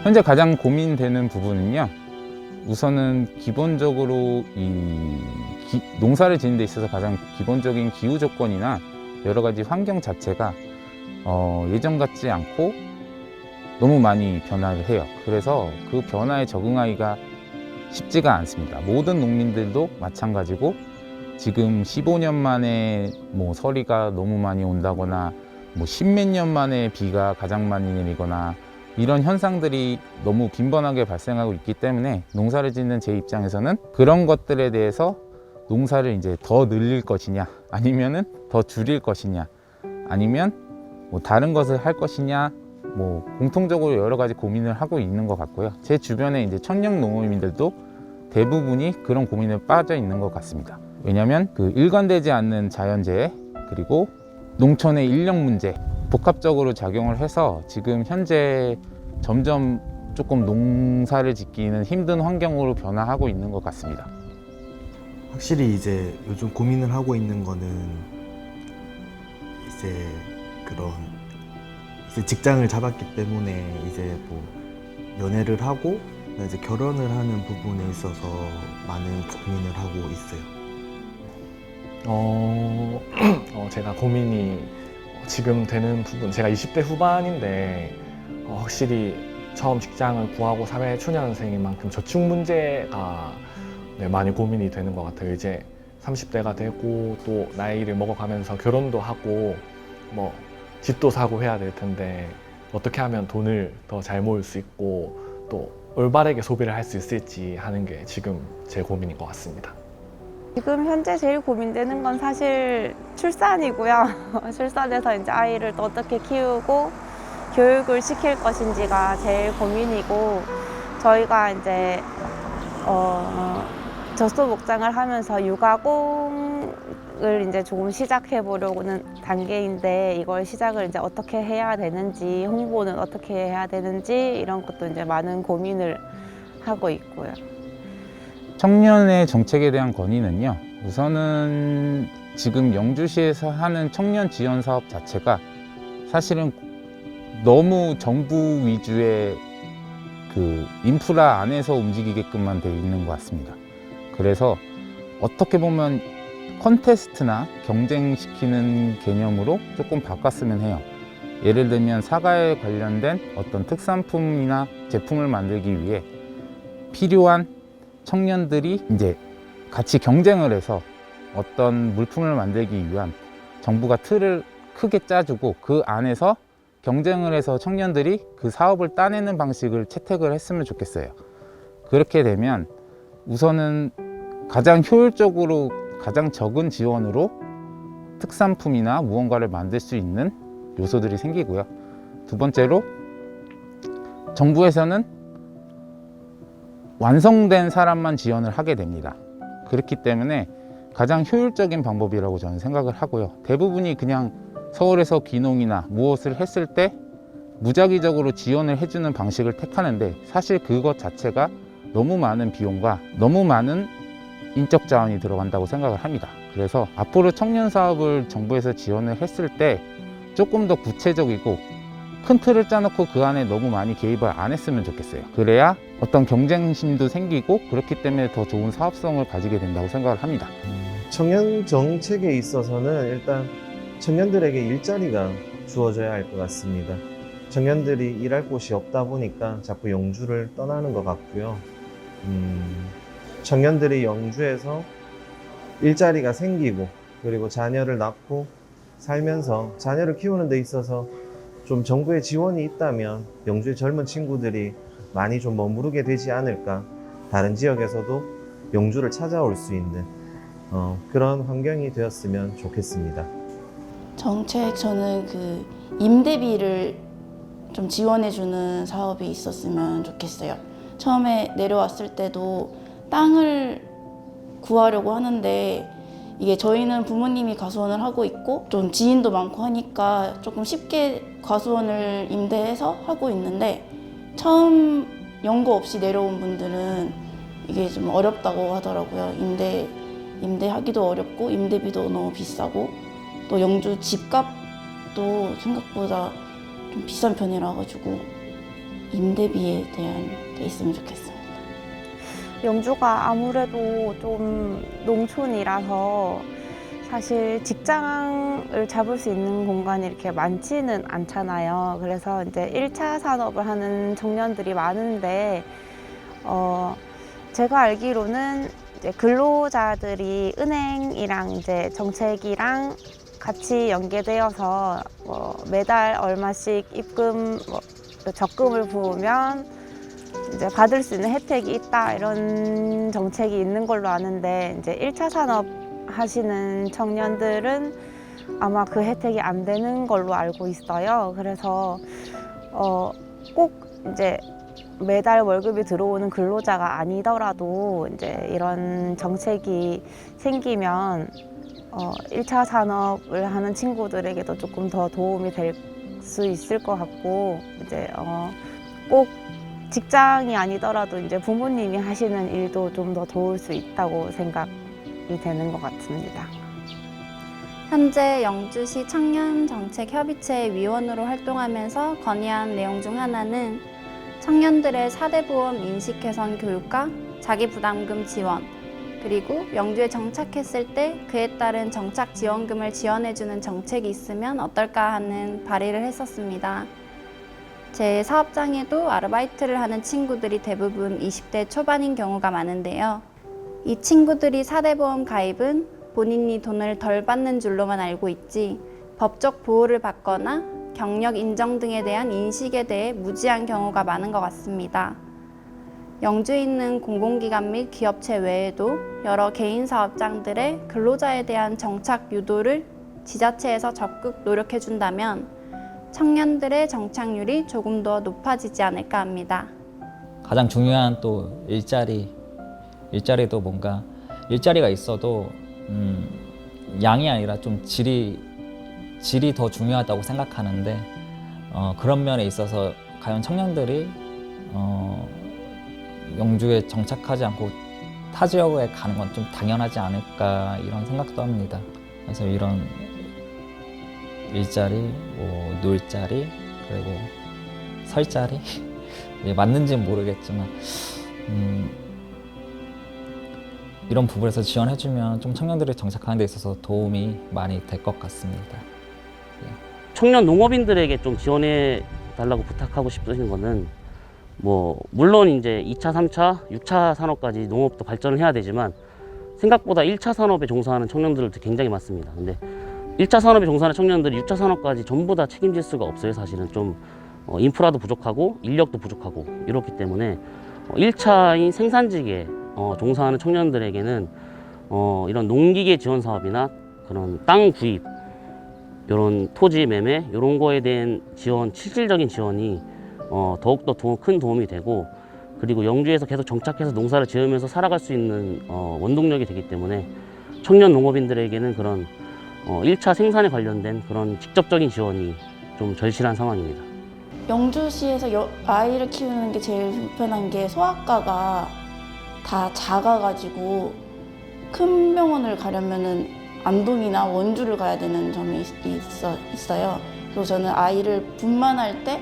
현재 가장 고민되는 부분은요, 우선은 기본적으로 농사를 짓는 데 있어서 가장 기본적인 기후 조건이나 여러 가지 환경 자체가 예전 같지 않고 너무 많이 변화를 해요. 그래서 그 변화에 적응하기가 쉽지가 않습니다. 모든 농민들도 마찬가지고, 지금 15년 만에 뭐 서리가 너무 많이 온다거나 뭐 10몇 년 만에 비가 가장 많이 내리거나 이런 현상들이 너무 빈번하게 발생하고 있기 때문에, 농사를 짓는 제 입장에서는 그런 것들에 대해서 농사를 이제 더 늘릴 것이냐, 아니면은 더 줄일 것이냐, 아니면 뭐 다른 것을 할 것이냐, 뭐 공통적으로 여러 가지 고민을 하고 있는 것 같고요. 제 주변에 이제 청년 농민들도 대부분이 그런 고민에 빠져 있는 것 같습니다. 왜냐하면 그 일관되지 않는 자연재해, 그리고 농촌의 인력 문제, 복합적으로 작용을 해서 지금 현재 점점 조금 농사를 짓기는 힘든 환경으로 변화하고 있는 것 같습니다. 확실히 이제 요즘 고민을 하고 있는 거는 이제 이제 직장을 잡았기 때문에 이제 뭐 연애를 하고 이제 결혼을 하는 부분에 있어서 많은 고민을 하고 있어요. 제가 고민이 지금 되는 부분, 제가 20대 후반인데 확실히 처음 직장을 구하고 사회 초년생인 만큼 저축 문제가 많이 고민이 되는 것 같아요. 이제 30대가 되고 또 나이를 먹어가면서 결혼도 하고 뭐 집도 사고 해야 될 텐데, 어떻게 하면 돈을 더 잘 모을 수 있고 또 올바르게 소비를 할 수 있을지 하는 게 지금 제 고민인 것 같습니다. 지금 현재 제일 고민되는 건 사실 출산이고요. 출산해서 이제 아이를 또 어떻게 키우고 교육을 시킬 것인지가 제일 고민이고, 저희가 이제 젖소 목장을 하면서 육아공을 이제 조금 시작해 보려고는 단계인데, 이걸 시작을 이제 어떻게 해야 되는지, 홍보는 어떻게 해야 되는지, 이런 것도 이제 많은 고민을 하고 있고요. 청년의 정책에 대한 건의는요, 우선은 지금 영주시에서 하는 청년 지원 사업 자체가 사실은 너무 정부 위주의 그 인프라 안에서 움직이게끔만 되어 있는 것 같습니다. 그래서 어떻게 보면 컨테스트나 경쟁시키는 개념으로 조금 바꿨으면 해요. 예를 들면 사과에 관련된 어떤 특산품이나 제품을 만들기 위해 필요한 청년들이 이제 같이 경쟁을 해서 어떤 물품을 만들기 위한 정부가 틀을 크게 짜주고, 그 안에서 경쟁을 해서 청년들이 그 사업을 따내는 방식을 채택을 했으면 좋겠어요. 그렇게 되면 우선은 가장 효율적으로 가장 적은 지원으로 특산품이나 무언가를 만들 수 있는 요소들이 생기고요. 두 번째로, 정부에서는 완성된 사람만 지원을 하게 됩니다. 그렇기 때문에 가장 효율적인 방법이라고 저는 생각을 하고요. 대부분이 그냥 서울에서 귀농이나 무엇을 했을 때 무작위적으로 지원을 해주는 방식을 택하는데, 사실 그것 자체가 너무 많은 비용과 너무 많은 인적 자원이 들어간다고 생각을 합니다. 그래서 앞으로 청년 사업을 정부에서 지원을 했을 때 조금 더 구체적이고 큰 틀을 짜놓고 그 안에 너무 많이 개입을 안 했으면 좋겠어요. 그래야 어떤 경쟁심도 생기고, 그렇기 때문에 더 좋은 사업성을 가지게 된다고 생각을 합니다. 청년 정책에 있어서는 일단 청년들에게 일자리가 주어져야 할 것 같습니다. 청년들이 일할 곳이 없다 보니까 자꾸 영주를 떠나는 것 같고요. 청년들이 영주에서 일자리가 생기고, 그리고 자녀를 낳고 살면서 자녀를 키우는 데 있어서 좀 정부의 지원이 있다면 영주의 젊은 친구들이 많이 좀 머무르게 되지 않을까. 다른 지역에서도 영주를 찾아올 수 있는 그런 환경이 되었으면 좋겠습니다. 정책, 저는 그 임대비를 좀 지원해주는 사업이 있었으면 좋겠어요. 처음에 내려왔을 때도 땅을 구하려고 하는데, 이게 저희는 부모님이 과수원을 하고 있고 좀 지인도 많고 하니까 조금 쉽게 과수원을 임대해서 하고 있는데, 처음 연고 없이 내려온 분들은 이게 좀 어렵다고 하더라고요. 임대하기도 어렵고 임대비도 너무 비싸고, 또 영주 집값도 생각보다 좀 비싼 편이라 가지고 임대비에 대한 게 있으면 좋겠습니다. 영주가 아무래도 좀 농촌이라서 사실 직장을 잡을 수 있는 공간이 이렇게 많지는 않잖아요. 그래서 이제 1차 산업을 하는 청년들이 많은데, 제가 알기로는 이제 근로자들이 은행이랑 이제 정책이랑 같이 연계되어서 매달 얼마씩 입금, 적금을 부으면 이제 받을 수 있는 혜택이 있다, 이런 정책이 있는 걸로 아는데, 이제 1차 산업 하시는 청년들은 아마 그 혜택이 안 되는 걸로 알고 있어요. 그래서 꼭 이제 매달 월급이 들어오는 근로자가 아니더라도 이제 이런 정책이 생기면 1차 산업을 하는 친구들에게도 조금 더 도움이 될 수 있을 것 같고, 이제 꼭 직장이 아니더라도 이제 부모님이 하시는 일도 좀 더 도울 수 있다고 생각이 되는 것 같습니다. 현재 영주시 청년정책협의체 위원으로 활동하면서 건의한 내용 중 하나는 청년들의 4대 보험 인식 개선 교육과 자기부담금 지원, 그리고 영주에 정착했을 때 그에 따른 정착 지원금을 지원해주는 정책이 있으면 어떨까 하는 발의를 했었습니다. 제 사업장에도 아르바이트를 하는 친구들이 대부분 20대 초반인 경우가 많은데요. 이 친구들이 4대 보험 가입은 본인이 돈을 덜 받는 줄로만 알고 있지 법적 보호를 받거나 경력 인정 등에 대한 인식에 대해 무지한 경우가 많은 것 같습니다. 영주에 있는 공공기관 및 기업체 외에도 여러 개인 사업장들의 근로자에 대한 정착 유도를 지자체에서 적극 노력해준다면 청년들의 정착률이 조금 더 높아지지 않을까 합니다. 가장 중요한 또 일자리도 뭔가 일자리가 있어도 양이 아니라 좀 질이 더 중요하다고 생각하는데 그런 면에 있어서 과연 청년들이 영주에 정착하지 않고 타 지역에 가는 건 좀 당연하지 않을까 이런 생각도 합니다. 그래서 이런 일자리, 놀자리, 그리고 설자리 맞는지는 모르겠지만 이런 부분에서 지원해주면 좀 청년들이 정착하는 데 있어서 도움이 많이 될 것 같습니다. 청년 농업인들에게 좀 지원해 달라고 부탁하고 싶으신 거는 물론 이제 2차, 3차, 6차 산업까지 농업도 발전을 해야 되지만 생각보다 1차 산업에 종사하는 청년들도 굉장히 많습니다. 근데 1차 산업에 종사하는 청년들이 6차 산업까지 전부 다 책임질 수가 없어요. 사실은 좀 인프라도 부족하고 인력도 부족하고 이렇기 때문에 1차인 생산직에 종사하는 청년들에게는 이런 농기계 지원 사업이나 그런 땅 구입, 이런 토지 매매 이런 거에 대한 지원, 실질적인 지원이 더욱더 큰 도움이 되고, 그리고 영주에서 계속 정착해서 농사를 지으면서 살아갈 수 있는 원동력이 되기 때문에 청년 농업인들에게는 그런 1차 생산에 관련된 그런 직접적인 지원이 좀 절실한 상황입니다. 영주시에서 아이를 키우는 게 제일 불편한 게 소아과가 다 작아가지고 큰 병원을 가려면은 안동이나 원주를 가야 되는 점이 있어요. 그리고 저는 아이를 분만할 때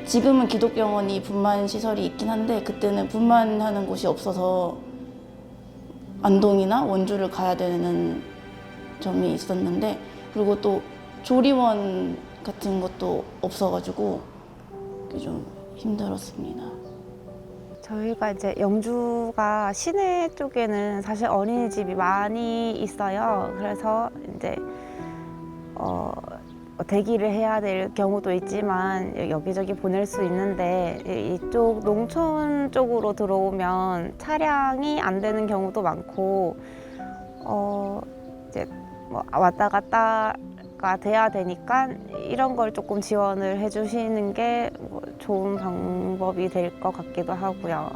지금은 기독병원이 분만 시설이 있긴 한데 그때는 분만하는 곳이 없어서 안동이나 원주를 가야 되는 점이 있었는데, 그리고 또 조리원 같은 것도 없어가지고 그게 좀 힘들었습니다. 저희가 이제 영주가 시내 쪽에는 사실 어린이집이 많이 있어요. 그래서 이제 대기를 해야 될 경우도 있지만 여기저기 보낼 수 있는데, 이쪽 농촌 쪽으로 들어오면 차량이 안 되는 경우도 많고 이제 왔다 갔다가 돼야 되니까 이런 걸 조금 지원을 해주시는 게 좋은 방법이 될 것 같기도 하고요.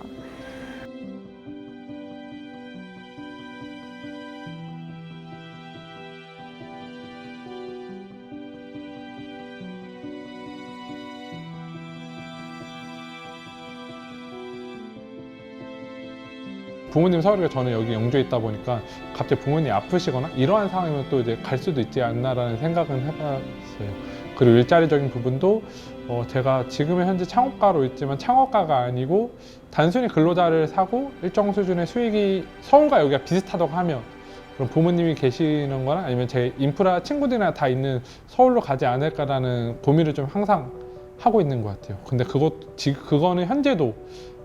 부모님 서울에 저는 여기 영주에 있다 보니까 갑자기 부모님이 아프시거나 이러한 상황이면 또 이제 갈 수도 있지 않나라는 생각은 해봤어요. 그리고 일자리적인 부분도 제가 지금은 현재 창업가로 있지만 창업가가 아니고 단순히 근로자를 사고 일정 수준의 수익이 서울과 여기가 비슷하다고 하면 그럼 부모님이 계시는 거나 아니면 제 인프라 친구들이나 다 있는 서울로 가지 않을까라는 고민을 좀 항상 하고 있는 것 같아요. 근데 그거는 현재도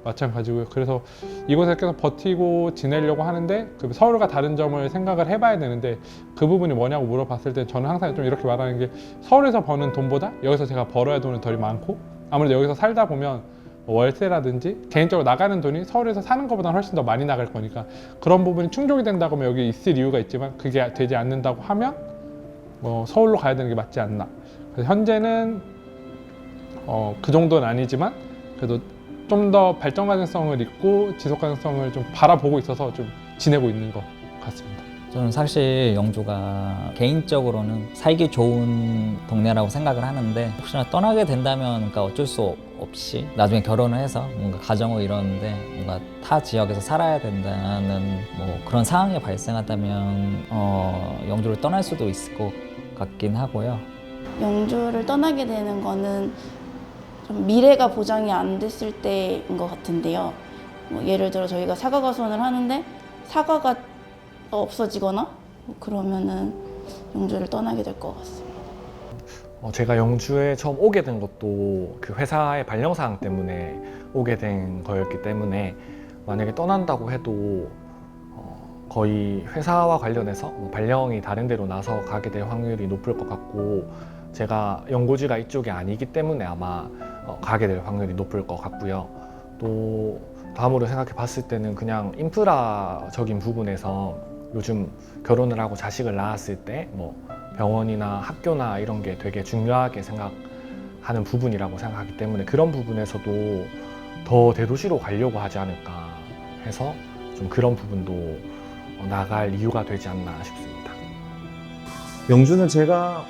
마찬가지고요. 그래서 이곳에 계속 버티고 지내려고 하는데 그 서울과 다른 점을 생각을 해봐야 되는데 그 부분이 뭐냐고 물어봤을 때 저는 항상 좀 이렇게 말하는 게 서울에서 버는 돈보다 여기서 제가 벌어야 돈이 덜 많고 아무래도 여기서 살다 보면 월세라든지 개인적으로 나가는 돈이 서울에서 사는 것보다 훨씬 더 많이 나갈 거니까 그런 부분이 충족이 된다고 하면 여기 있을 이유가 있지만 그게 되지 않는다고 하면 서울로 가야 되는 게 맞지 않나. 그래서 현재는 그 정도는 아니지만 그래도 좀 더 발전 가능성을 있고 지속 가능성을 좀 바라보고 있어서 좀 지내고 있는 것 같습니다. 저는 사실 영주가 개인적으로는 살기 좋은 동네라고 생각을 하는데 혹시나 떠나게 된다면 그러니까 어쩔 수 없이 나중에 결혼을 해서 뭔가 가정을 이루는데 뭔가 타 지역에서 살아야 된다는 뭐 그런 상황이 발생한다면 영주를 떠날 수도 있을 것 같긴 하고요. 영주를 떠나게 되는 거는 좀 미래가 보장이 안 됐을 때인 것 같은데요. 뭐 예를 들어 저희가 사과 가수원을 하는데 사과가 없어지거나 그러면은 영주를 떠나게 될 것 같습니다. 제가 영주에 처음 오게 된 것도 그 회사의 발령사항 때문에 오게 된 거였기 때문에 만약에 떠난다고 해도 거의 회사와 관련해서 뭐 발령이 다른 데로 나서 가게 될 확률이 높을 것 같고 제가 연고지가 이쪽이 아니기 때문에 아마 가게 될 확률이 높을 것 같고요. 또 다음으로 생각해 봤을 때는 그냥 인프라적인 부분에서 요즘 결혼을 하고 자식을 낳았을 때 뭐 병원이나 학교나 이런 게 되게 중요하게 생각하는 부분이라고 생각하기 때문에 그런 부분에서도 더 대도시로 가려고 하지 않을까 해서 좀 그런 부분도 나갈 이유가 되지 않나 싶습니다. 영주는 제가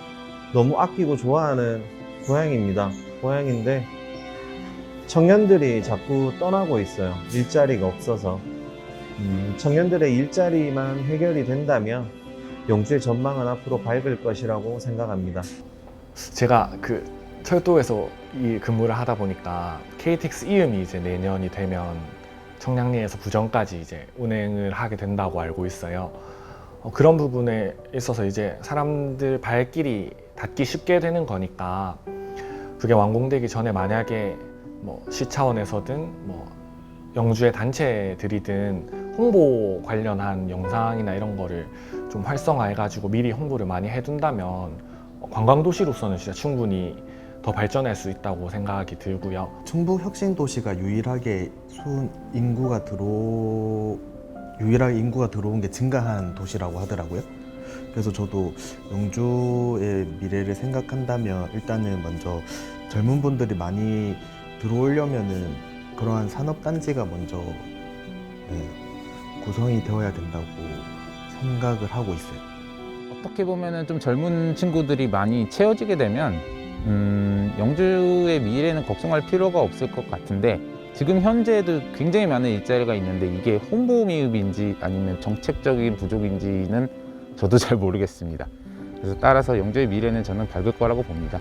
너무 아끼고 좋아하는 고향인데 청년들이 자꾸 떠나고 있어요. 일자리가 없어서. 청년들의 일자리만 해결이 된다면 영주의 전망은 앞으로 밝을 것이라고 생각합니다. 제가 그 철도에서 이 근무를 하다 보니까 KTX 이음이 이제 내년이 되면 청량리에서 부정까지 이제 운행을 하게 된다고 알고 있어요. 그런 부분에 있어서 이제 사람들 발길이 닿기 쉽게 되는 거니까 그게 완공되기 전에 만약에 뭐 시 차원에서든 뭐 영주의 단체들이든 홍보 관련한 영상이나 이런 거를 좀 활성화해가지고 미리 홍보를 많이 해둔다면 관광도시로서는 진짜 충분히 더 발전할 수 있다고 생각이 들고요. 충북 혁신도시가 유일하게 인구가 들어온 게 증가한 도시라고 하더라고요. 그래서 저도 영주의 미래를 생각한다면 일단은 먼저 젊은 분들이 많이 들어오려면은 그러한 산업단지가 먼저 구성이 되어야 된다고 생각을 하고 있어요. 어떻게 보면은 좀 젊은 친구들이 많이 채워지게 되면 영주의 미래는 걱정할 필요가 없을 것 같은데 지금 현재도 굉장히 많은 일자리가 있는데 이게 홍보 미흡인지 아니면 정책적인 부족인지는 저도 잘 모르겠습니다. 그래서 따라서 영주의 미래는 저는 밝을 거라고 봅니다.